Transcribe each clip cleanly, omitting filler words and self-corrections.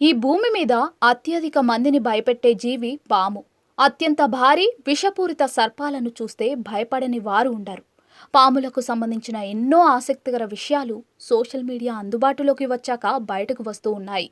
ఈ భూమి మీద అత్యధిక మందిని భయపెట్టే జీవి పాము. అత్యంత భారీ విషపూరిత సర్పాలను చూస్తే భయపడని వారు ఉండరు. పాములకు సంబంధించిన ఎన్నో ఆసక్తికర విషయాలు సోషల్ మీడియా అందుబాటులోకి వచ్చాక బయటకు వస్తూ ఉన్నాయి.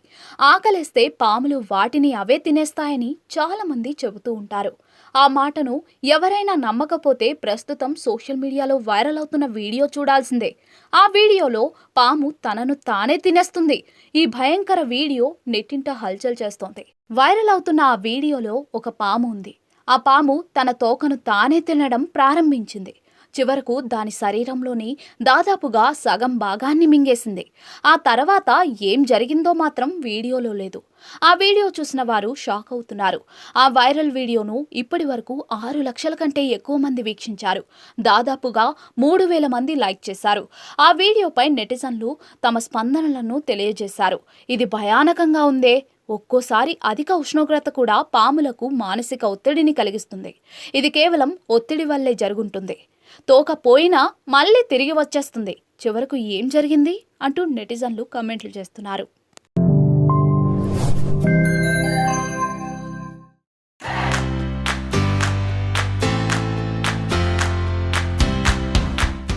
ఆకలేస్తే పాములు వాటిని అవే తినేస్తాయని చాలా మంది చెబుతూ ఉంటారు. ఆ మాటను ఎవరైనా నమ్మకపోతే ప్రస్తుతం సోషల్ మీడియాలో వైరల్ అవుతున్న వీడియో చూడాల్సిందే. ఆ వీడియోలో పాము తనను తానే తినేస్తుంది. ఈ భయంకర వీడియో నెట్టింట హల్చల్ చేస్తోంది. వైరల్ అవుతున్న ఆ వీడియోలో ఒక పాము ఉంది. ఆ పాము తన తోకను తానే తినడం ప్రారంభించింది. చివరకు దాని శరీరంలోని దాదాపుగా సగం భాగాన్ని మింగేసింది. ఆ తర్వాత ఏం జరిగిందో మాత్రం వీడియోలో లేదు. ఆ వీడియో చూసిన వారు షాక్ అవుతున్నారు. ఆ వైరల్ వీడియోను ఇప్పటి వరకు 6 లక్షల కంటే ఎక్కువ మంది వీక్షించారు. దాదాపుగా 3,000 మంది లైక్ చేశారు. ఆ వీడియోపై నెటిజన్లు తమ స్పందనలను తెలియజేశారు. ఇది భయానకంగా ఉందే. ఒక్కోసారి అధిక ఉష్ణోగ్రత కూడా పాములకు మానసిక ఒత్తిడిని కలిగిస్తుంది. ఇది కేవలం ఒత్తిడి వల్లే జరుగుతుంది. తోక పోయినా మళ్ళీ తిరిగి వచ్చేస్తుంది. చివరకు ఏం జరిగింది అంటూ నెటిజన్లు కామెంట్లు చేస్తున్నారు.